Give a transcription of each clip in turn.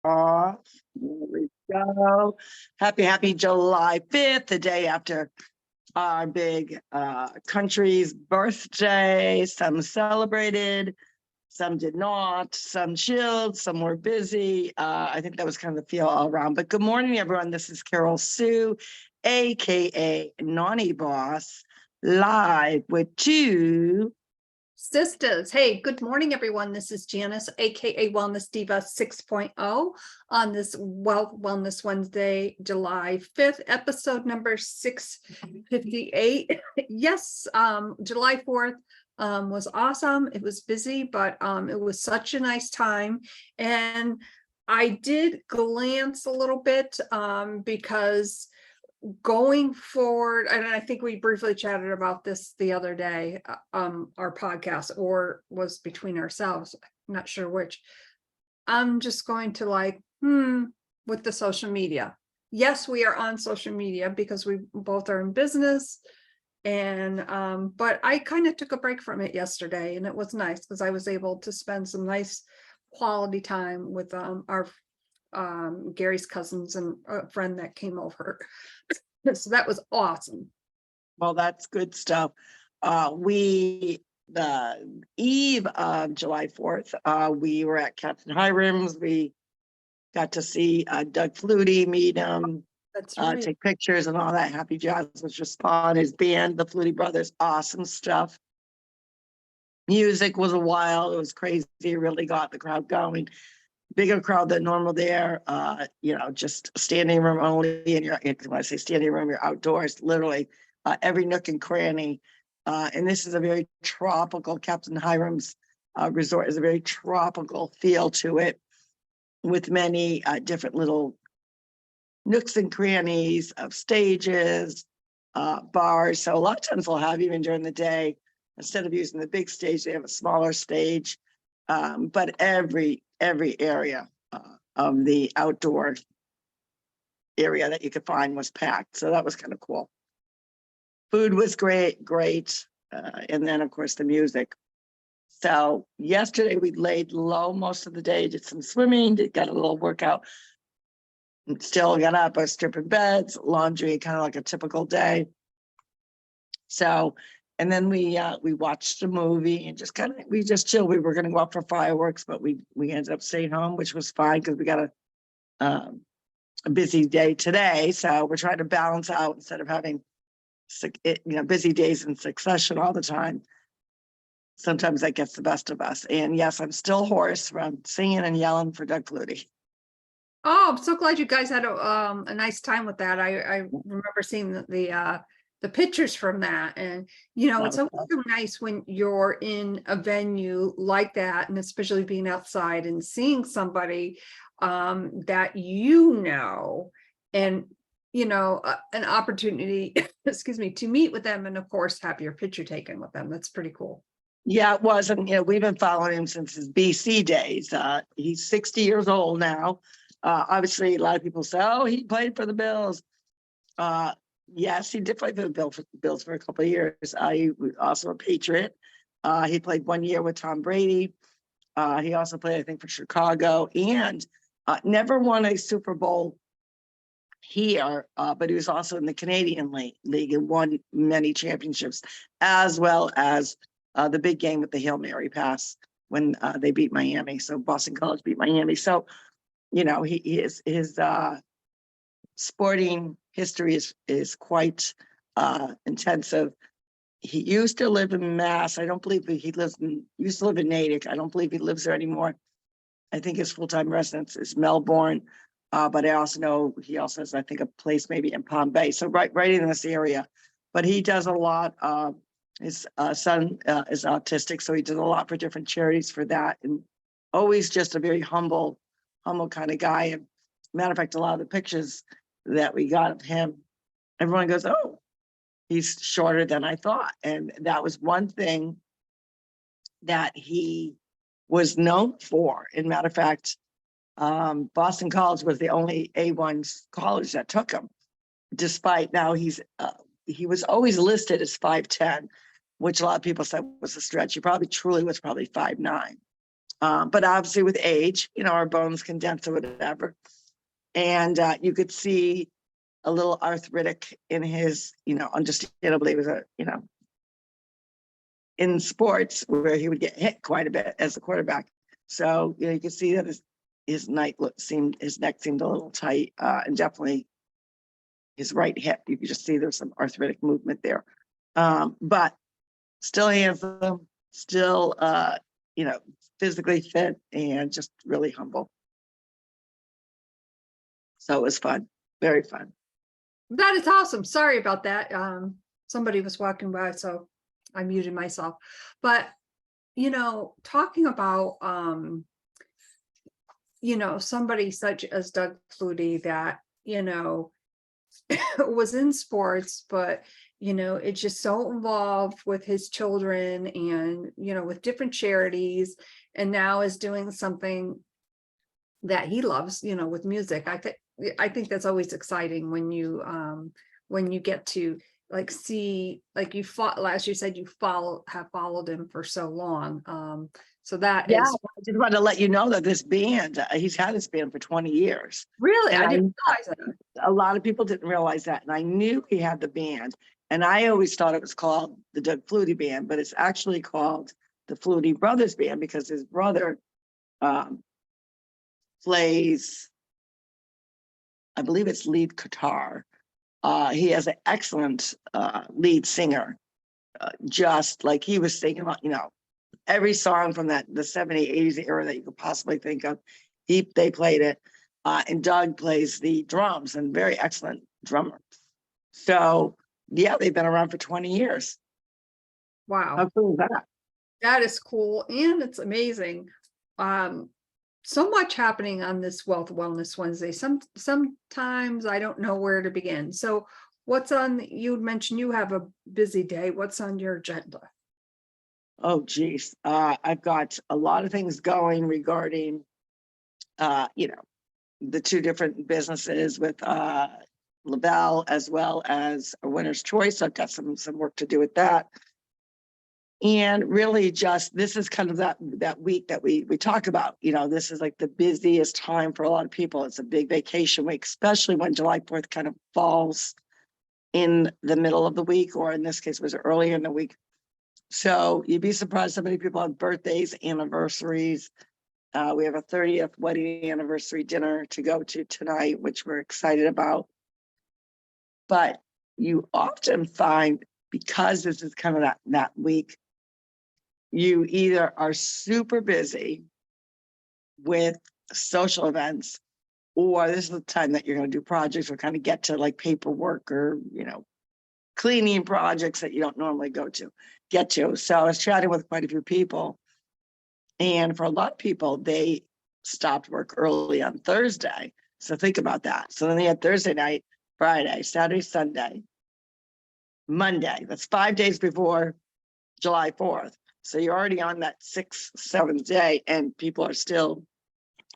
off. Here we go. Happy July 5th, the day after our big country's birthday. Some celebrated, some did not, some chilled, some were busy. I think that was kind of the feel all around. But good morning, everyone. This is Carol Sue, aka Nonny Boss, live with two Sisters. Hey, good morning, everyone. This is Janice, aka Wellness Diva 6.0 on this Wealth Wellness Wednesday, July 5th, episode number 658. Yes, July 4th was awesome. It was busy, but it was such a nice time. And I did glance a little bit because going forward, and I think we briefly chatted about this the other day, our podcast, or was between ourselves, I'm not sure which. I'm just going to with the social media. Yes, we are on social media because we both are in business, and but I kind of took a break from it yesterday, and it was nice because I was able to spend some nice quality time with our Gary's cousins and a friend that came over. So that was awesome. Well, that's good stuff. The eve of July 4th, we were at Captain Hiram's. We got to see Doug Flutie, meet him, That's right. take pictures and all that. Happy Jazz was just fun. His band, the Flutie Brothers, awesome stuff. Music was wild. It was crazy. It really got the crowd going. Bigger crowd than normal there, just standing room only. And when I say standing room, you're outdoors, literally every nook and cranny. And this is a very tropical, Captain Hiram's resort is a very tropical feel to it, with many different little nooks and crannies of stages, bars. So a lot of times they'll have, even during the day, instead of using the big stage, they have a smaller stage. But every area of the outdoor area that you could find was packed. So that was kind of cool. Food was great. And then of course the music. So yesterday we laid low most of the day, did some swimming, got a little workout, still got up, I was stripping beds, laundry, kind of like a typical day. So, and then we watched a movie and we just chilled. We were going to go out for fireworks, but we ended up staying home, which was fine because we got a busy day today. So we're trying to balance out instead of having busy days in succession all the time. Sometimes that gets the best of us. And yes, I'm still hoarse from singing and yelling for Doug Flutie. Oh, I'm so glad you guys had a nice time with that. I remember seeing the pictures from that, and it's always so nice when you're in a venue like that, and especially being outside and seeing somebody that and an opportunity to meet with them, and of course have your picture taken with them. That's pretty cool. Yeah, it was. And we've been following him since his BC days. He's 60 years old now. Obviously a lot of people say, oh, he played for the Bills. Yes, he did play for the Bills for a couple of years. He was also a Patriot. He played 1 year with Tom Brady. He also played, I think, for Chicago, and never won a Super Bowl here, but he was also in the Canadian League and won many championships, as well as the big game with the Hail Mary pass when they beat Miami. So Boston College beat Miami. So, his sporting history is quite intensive. He used to live in Mass. I don't believe he used to live in Natick. I don't believe he lives there anymore. I think his full-time residence is Melbourne. But I also know he also has, I think, a place maybe in Palm Bay. So right in this area. But he does a lot. His son is autistic, so he does a lot for different charities for that. And always just a very humble kind of guy. And matter of fact, a lot of the pictures that we got of him, everyone goes, oh, he's shorter than I thought. And that was one thing that he was known for. And matter of fact, Boston College was the only A1 college that took him, despite now he was always listed as 5'10", which a lot of people said was a stretch. He truly was 5'9". But obviously with age, our bones condense or whatever. And you could see a little arthritic in his, understandably, it was in sports where he would get hit quite a bit as a quarterback. So, you could see that his neck seemed a little tight, and definitely his right hip. You could just see there's some arthritic movement there. But still handsome, still, physically fit and just really humble. So it was fun, very fun. That is awesome. Sorry about that. Somebody was walking by, so I muted myself. But, talking about, somebody such as Doug Flutie that, was in sports, but, it's just so involved with his children and, with different charities, and now is doing something that he loves, with music. I think that's always exciting when you get to see, you as you said, have followed him for so long. So that Yeah, is I just wanted to let you know that this band, he's had this band for 20 years. really, And I didn't realize that. A lot of people didn't realize that. And I knew he had the band. And I always thought it was called the Doug Flutie Band, but it's actually called the Flutie Brothers Band because his brother plays, I believe it's lead guitar. He has an excellent lead singer, just like he was singing, every song from the 70s, 80s era that you could possibly think of. They played it. And Doug plays the drums, and very excellent drummer. So yeah, they've been around for 20 years. Wow. How cool is that? That is cool, and it's amazing. So much happening on this Wealth Wellness Wednesday. Sometimes I don't know where to begin. So what's on, you mentioned you have a busy day. What's on your agenda? Oh, geez. I've got a lot of things going regarding, the two different businesses with LaBelle as well as a Winner's Choice. I've got some work to do with that. And really just, this is kind of that week that we talk about, this is like the busiest time for a lot of people. It's a big vacation week, especially when July 4th kind of falls in the middle of the week, or in this case, was earlier in the week. So you'd be surprised how many people have birthdays, anniversaries. We have a 30th wedding anniversary dinner to go to tonight, which we're excited about. But you often find, because this is kind of that week, you either are super busy with social events, or this is the time that you're going to do projects or kind of get to like paperwork or, cleaning projects that you don't normally get to. So I was chatting with quite a few people, and for a lot of people, they stopped work early on Thursday. So think about that. So then they had Thursday night, Friday, Saturday, Sunday, Monday. That's 5 days before July 4th. So you're already on that 6th, 7th day, and people are still.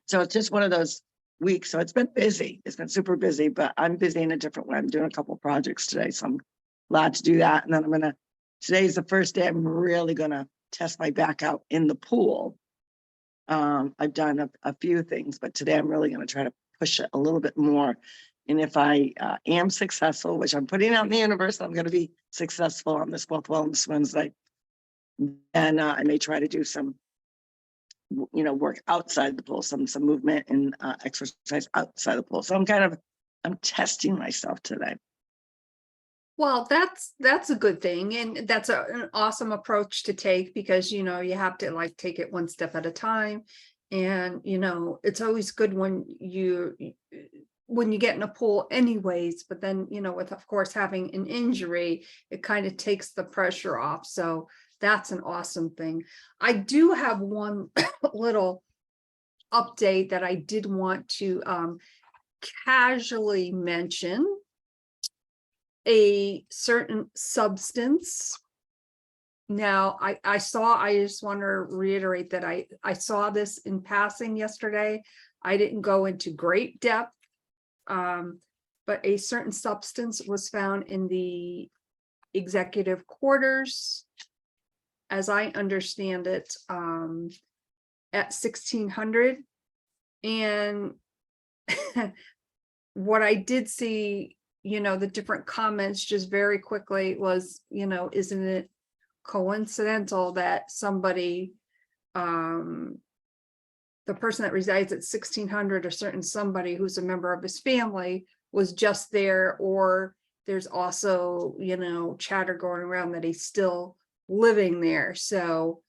So it's just one of those weeks. So it's been busy. It's been super busy, but I'm busy in a different way. I'm doing a couple of projects today, so I'm glad to do that. And then today's the first day I'm really going to test my back out in the pool. I've done a few things, but today I'm really going to try to push it a little bit more. And if I am successful, which I'm putting out in the universe, I'm going to be successful on this Wealth Wellness Wednesday, then I may try to do some, work outside the pool, some movement and exercise outside the pool. So I'm testing myself today. Well, that's a good thing, and that's an awesome approach to take, because you have to take it one step at a time. And it's always good when you get in a pool anyways, but then with, of course, having an injury, it kind of takes the pressure off. So that's an awesome thing. I do have one little update that I did want to casually mention. A certain substance. Now, I just want to reiterate that I saw this in passing yesterday. I didn't go into great depth, but a certain substance was found in the executive quarters. As I understand it, at 1600. And what I did see, the different comments just very quickly was, isn't it coincidental that somebody, the person that resides at 1600, a certain somebody who's a member of his family was just there, or there's also, chatter going around that he's still living there. So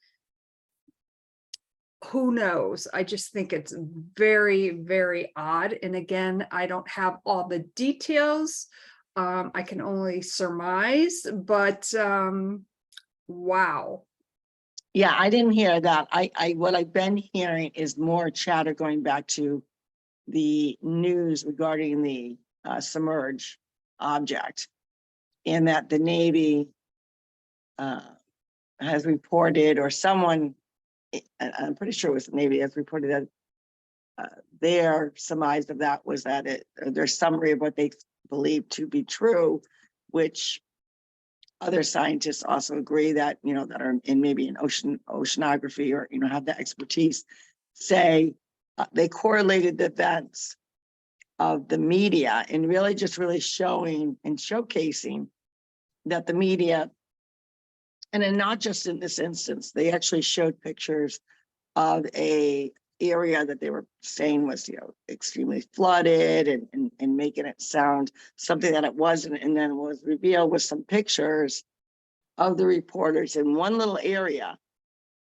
who knows? I just think it's very, very odd. And again, I don't have all the details. I can only surmise, but wow. Yeah, I didn't hear that. What I've been hearing is more chatter going back to the news regarding the submerged object, and that the Navy has reported, or someone, I'm pretty sure it was the Navy, has reported that their surmise of that was that their summary of what they believe to be true, which other scientists also agree that, that are in maybe in oceanography, or, have the expertise, say they correlated the events of the media and really showing and showcasing that the media, and then not just in this instance, they actually showed pictures of a area that they were saying was, extremely flooded, and making it sound something that it wasn't. And then was revealed with some pictures of the reporters in one little area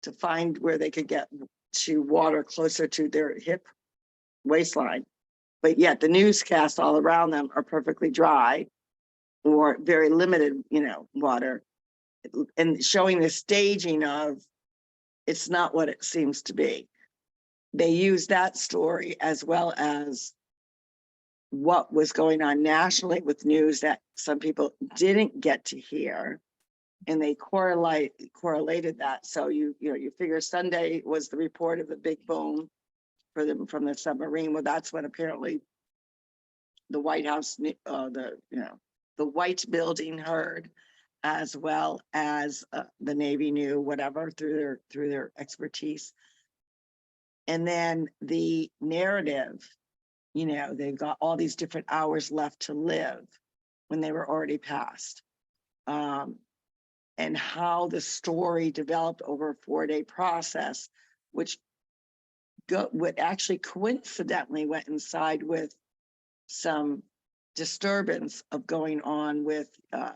to find where they could get to water closer to their hip waistline. But yet the newscasts all around them are perfectly dry or very limited, water, and showing the staging of it's not what it seems to be. They use that story as well as what was going on nationally with news that some people didn't get to hear, and they correlated that. So you figure Sunday was the report of the big boom for them from the submarine. Well, that's when apparently the White House, the White Building heard, as well as the Navy knew, whatever, through their expertise. And then the narrative, they've got all these different hours left to live when they were already passed. And how the story developed over a 4-day process, which would actually coincidentally went inside with some disturbance of going on with, I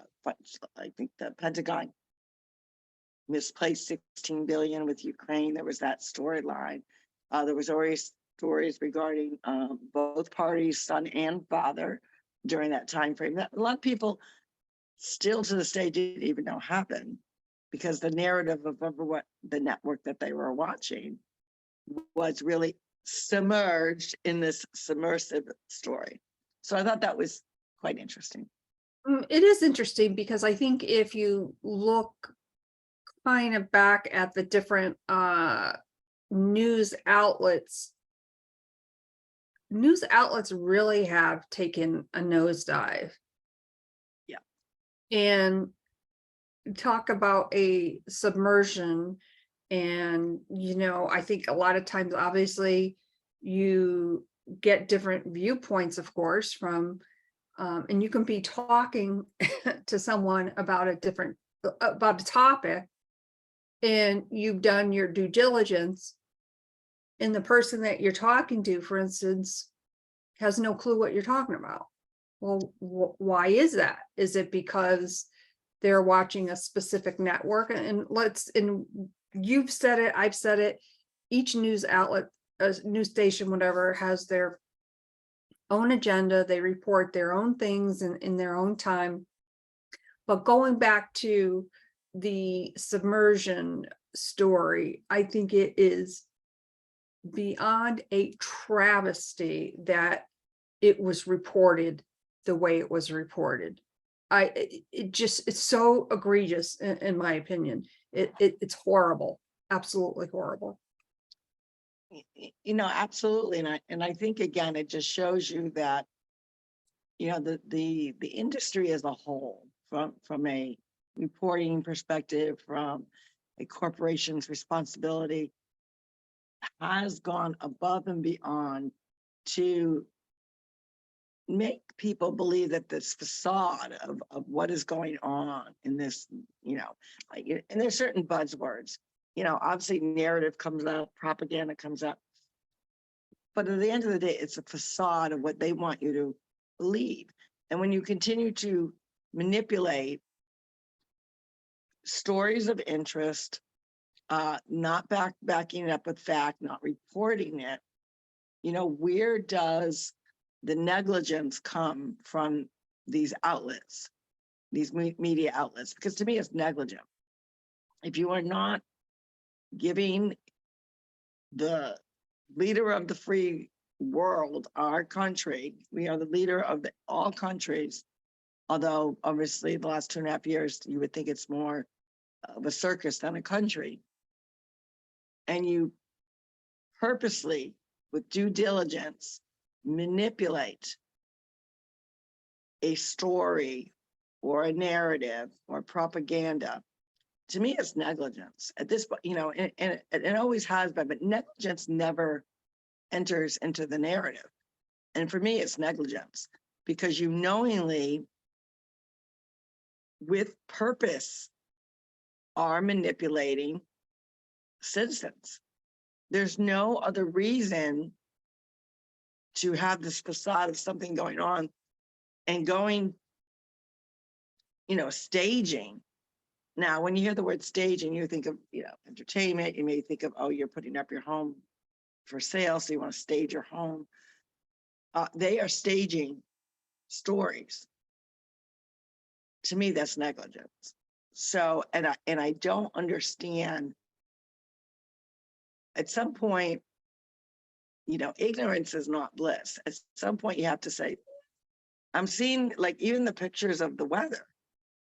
think the Pentagon misplaced 16 billion with Ukraine. There was that storyline. There was already stories regarding both parties, son and father, during that time frame. That a lot of people still to this day didn't even know happened, because the narrative of what the network that they were watching was really submerged in this submersive story. So I thought that was quite interesting. It is interesting because I think if you look kind of back at the different news outlets really have taken a nosedive. Yeah. And talk about a submersion, and I think a lot of times, obviously, you get different viewpoints, of course, from and you can be talking to someone about a topic, and you've done your due diligence, and the person that you're talking to, for instance, has no clue what you're talking about. Well, why is that? Is it because they're watching a specific network? And you've said it, I've said it, each news outlet, news station, whatever, has their own agenda. They report their own things in their own time. But going back to the submersion story, I think it is beyond a travesty that it was reported the way it was reported. It's so egregious in my opinion. It's horrible, absolutely horrible. Absolutely. And I think, again, it just shows you that, the industry as a whole, from a reporting perspective, from a corporation's responsibility, has gone above and beyond to make people believe that this facade of what is going on in this, and there's certain buzzwords, obviously narrative comes out, propaganda comes out, but at the end of the day, it's a facade of what they want you to believe. And when you continue to manipulate stories of interest, not backing it up with fact, not reporting it, where does the negligence come from these outlets, these media outlets? Because to me, it's negligent. If you are not giving the leader of the free world, our country, we are the leader of all countries, although obviously the last 2.5 years, you would think it's more of a circus than a country. And you purposely, with due diligence, manipulate a story or a narrative or propaganda. To me, it's negligence at this point, and it always has been, but negligence never enters into the narrative. And for me, it's negligence because you knowingly, with purpose, are manipulating citizens. There's no other reason to have this facade of something going on and going, staging. Now, when you hear the word staging, you think of, entertainment. You may think of, oh, you're putting up your home for sale, so you want to stage your home. They are staging stories. To me, that's negligence. So, and I don't understand. At some point, ignorance is not bliss. At some point, you have to say, I'm seeing, like, even the pictures of the weather,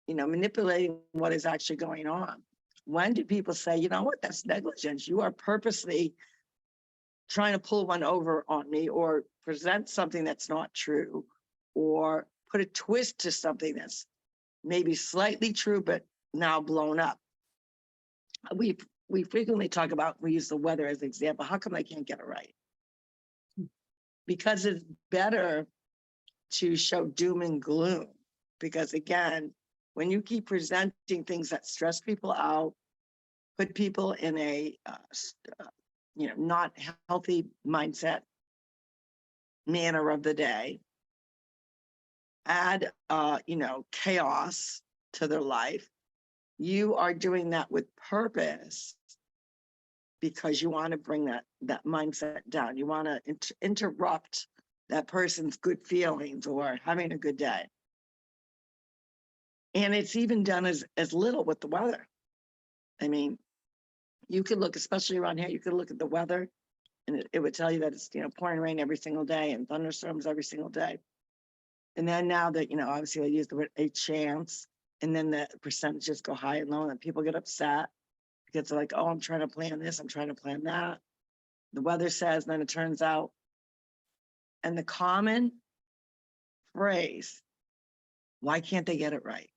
manipulating what is actually going on. When do people say, you know what, that's negligence? You are purposely trying to pull one over on me or present something that's not true or put a twist to something that's maybe slightly true, but now blown up. We frequently talk about, we use the weather as an example. How come they can't get it right? Because it's better to show doom and gloom. Because again, when you keep presenting things that stress people out, put people in a not healthy mindset manner of the day, add chaos to their life, you are doing that with purpose because you want to bring that mindset down. You want to interrupt that person's good feelings or having a good day. And it's even done as little with the weather. I mean, you could look, especially around here, you could look at the weather and it would tell you that it's, pouring rain every single day and thunderstorms every single day. And then now that, obviously I use the word a chance, and then the percentages go high and low and people get upset because they're like, oh, I'm trying to plan this, I'm trying to plan that. The weather says, then it turns out. And the common phrase, why can't they get it right?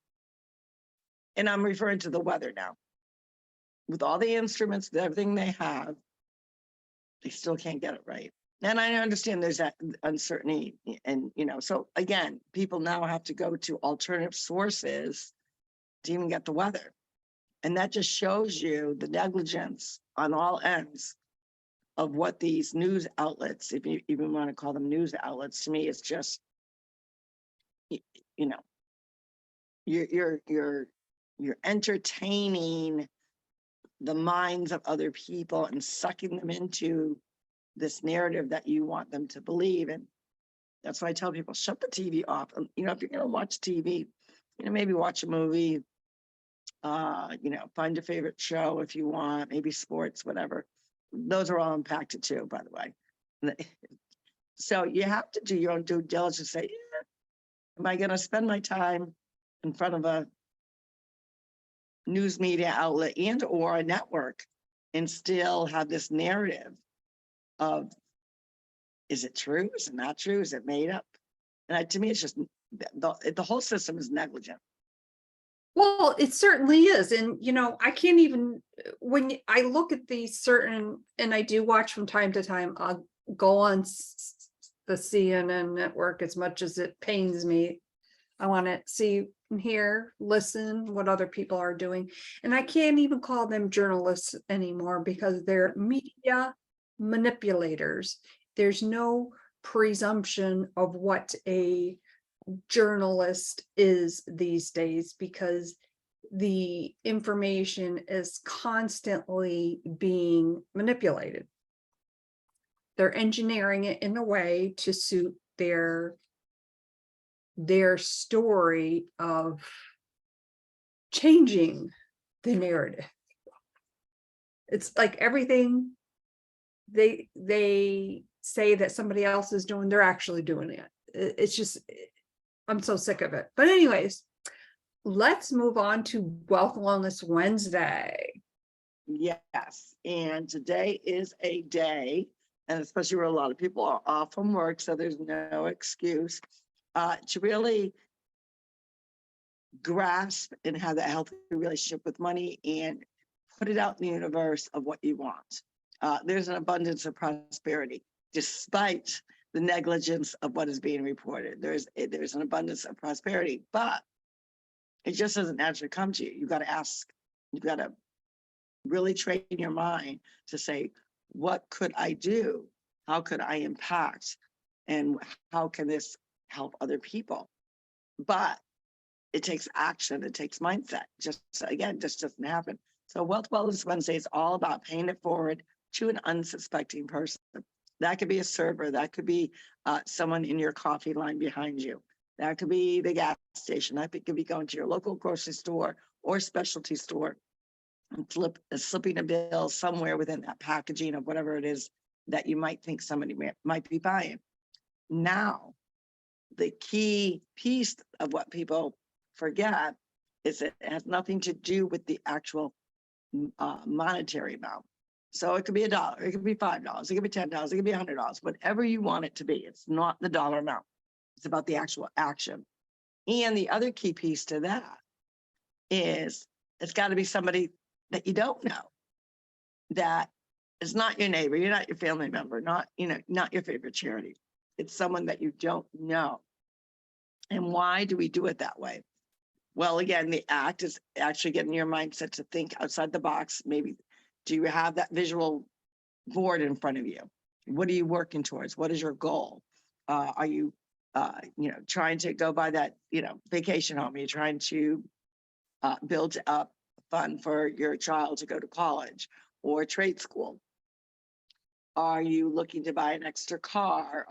And I'm referring to the weather now. With all the instruments, everything they have, they still can't get it right. And I understand there's that uncertainty. And, so again, people now have to go to alternative sources to even get the weather. And that just shows you the negligence on all ends of what these news outlets, if you even want to call them news outlets, to me, it's just, you're entertaining the minds of other people and sucking them into this narrative that you want them to believe. And that's why I tell people, shut the TV off. If you're going to watch TV, maybe watch a movie, find your favorite show if you want, maybe sports, whatever. Those are all impacted too, by the way. So you have to do your own due diligence. Say, am I going to spend my time in front of a news media outlet and or a network and still have this narrative of, is it true? Is it not true? Is it made up? And to me, it's just the whole system is negligent. Well, it certainly is. And, I can't even, I look at these certain, and I do watch from time to time, I'll go on the CNN network as much as it pains me. I want to see and hear, listen what other people are doing. And I can't even call them journalists anymore because they're media manipulators. There's no presumption of what a journalist is these days because the information is constantly being manipulated. They're engineering it in a way to suit their story of changing the narrative. It's like everything they say that somebody else is doing, they're actually doing it. It's just, I'm so sick of it. But anyways, let's move on to Wealth Wellness Wednesday. Yes, and today is a day, and especially where a lot of people are off from work, so there's no excuse to really grasp and have that healthy relationship with money and put it out in the universe of what you want. There's an abundance of prosperity, despite the negligence of what is being reported. There's an abundance of prosperity, but it just doesn't naturally come to you. You got to ask. You've got to really train your mind to say, what could I do? How could I impact? And how can this help other people? But it takes action. It takes mindset. Just doesn't happen. So Wealth Wellness Wednesday is all about paying it forward to an unsuspecting person. That could be a server. That could be someone in your coffee line behind you. That could be the gas station. That could be going to your local grocery store or specialty store and slipping a bill somewhere within that packaging of whatever it is that you might think somebody might be buying. Now, the key piece of what people forget is it has nothing to do with the actual monetary amount. So it could be $1, it could be $5, it could be $10, it could be $100, whatever you want it to be. It's not the dollar amount. It's about the actual action. And the other key piece to that is it's got to be somebody that you don't know, that is not your neighbor, you're not your family member, not your favorite charity. It's someone that you don't know. And why do we do it that way? Well, again, the act is actually getting your mindset to think outside the box. Maybe do you have that visual board in front of you? What are you working towards? What is your goal? Are you, trying to go by that, vacation home? Are you trying to build up a fund for your child to go to college or trade school? Are you looking to buy an extra car?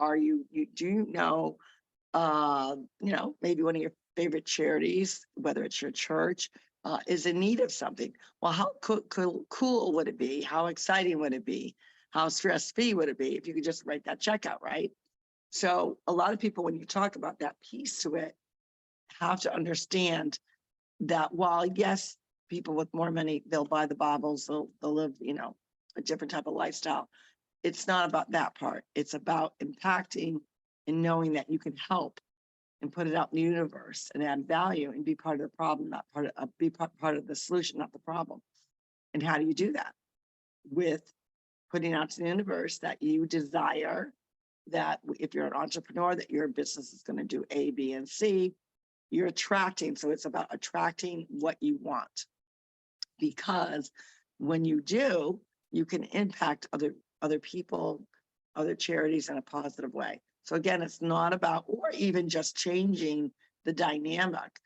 Maybe one of your favorite charities, whether it's your church, is in need of something. Well, how cool would it be? How exciting would it be? How stress-free would it be if you could just write that check out, right? So a lot of people, when you talk about that piece to it, have to understand that while, yes, people with more money, they'll buy the baubles, they'll live, a different type of lifestyle. It's not about that part. It's about impacting and knowing that you can help and put it out in the universe and add value and be part of the problem, not part of the solution, not the problem. And how do you do that? With putting out to the universe that you desire, that if you're an entrepreneur, that your business is going to do A, B, and C. You're attracting. So it's about attracting what you want. Because when you do, you can impact other people, other charities in a positive way. So again, it's not about, or even just changing the dynamic,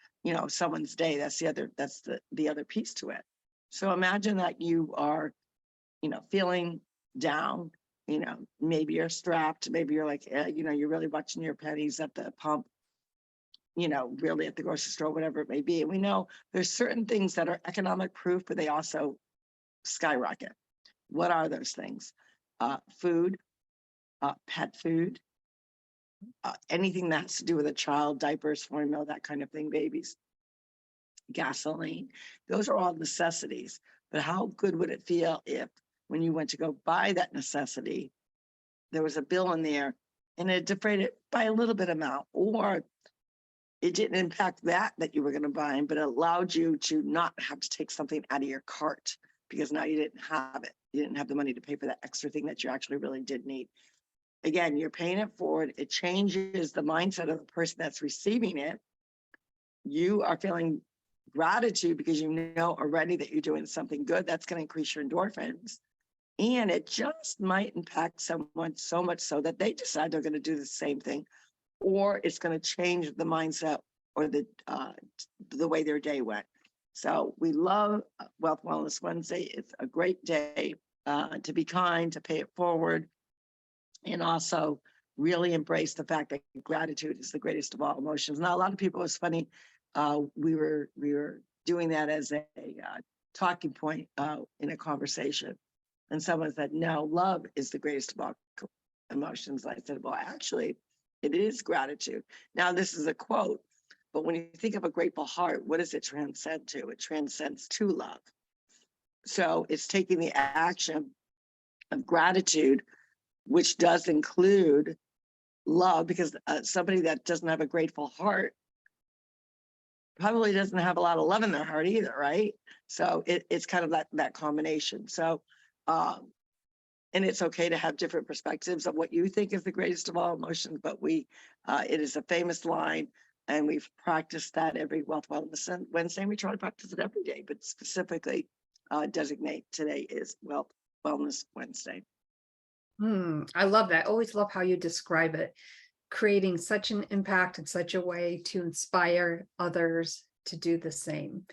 someone's day. That's the other piece to it. So imagine that you are, feeling down, maybe you're strapped, maybe you're like, you're really watching your pennies at the pump, really at the grocery store, whatever it may be. And we know there's certain things that are economic proof, but they also skyrocket. What are those things? Food, pet food, anything that has to do with a child, diapers, formula, that kind of thing, babies, gasoline. Those are all necessities. But how good would it feel if when you went to go buy that necessity, there was a bill in there and it defrayed it by a little bit amount, or it didn't impact that you were going to buy, but it allowed you to not have to take something out of your cart because now you didn't have it. You didn't have the money to pay for that extra thing that you actually really did need. Again, you're paying it forward. It changes the mindset of the person that's receiving it. You are feeling gratitude because you know already that you're doing something good. That's going to increase your endorphins. And it just might impact someone so much so that they decide they're going to do the same thing, or it's going to change the mindset or the way their day went. So we love Wealth Wellness Wednesday. It's a great day to be kind, to pay it forward, and also really embrace the fact that gratitude is the greatest of all emotions. Now, a lot of people, it's funny, we were doing that as a talking point in a conversation. And someone said, no, love is the greatest of all emotions. I said, well, actually, it is gratitude. Now, this is a quote, but when you think of a grateful heart, what does it transcend to? It transcends to love. So it's taking the action of gratitude, which does include love, because somebody that doesn't have a grateful heart probably doesn't have a lot of love in their heart either, right? So it's kind of that combination. So, and it's okay to have different perspectives of what you think is the greatest of all emotions, but it is a famous line, and we've practiced that every Wealth Wellness Wednesday. We try to practice it every day, but specifically designate today is Wealth Wellness Wednesday. I love that. Always love how you describe it, creating such an impact in such a way to inspire others to do the same.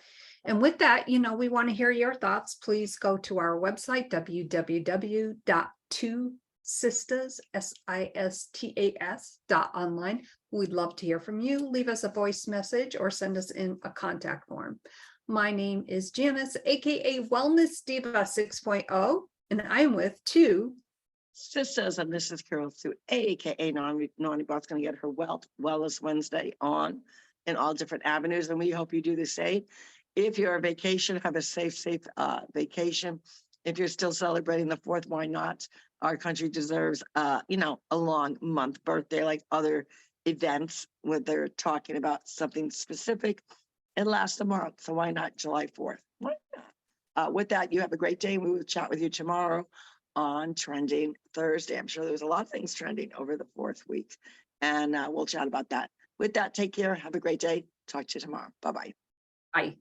And with that, we want to hear your thoughts. Please go to our website, www.TwoSistas.online. We'd love to hear from you. Leave us a voice message or send us in a contact form. My name is Janice, aka Wellness Diva 6.0, and I'm with TwoSistas, and this is Carol Sue, aka Nani Bot's going to get her Wellness Wednesday on in all different avenues, and we hope you do the same. If you're on vacation, have a safe vacation. If you're still celebrating the 4th, why not? Our country deserves, a long month birthday like other events where they're talking about something specific. It lasts a month, so why not July 4th? Why not? With that, you have a great day. We will chat with you tomorrow on Trending Thursday. I'm sure there's a lot of things trending over the 4th week, and we'll chat about that. With that, take care. Have a great day. Talk to you tomorrow. Bye-bye. Bye.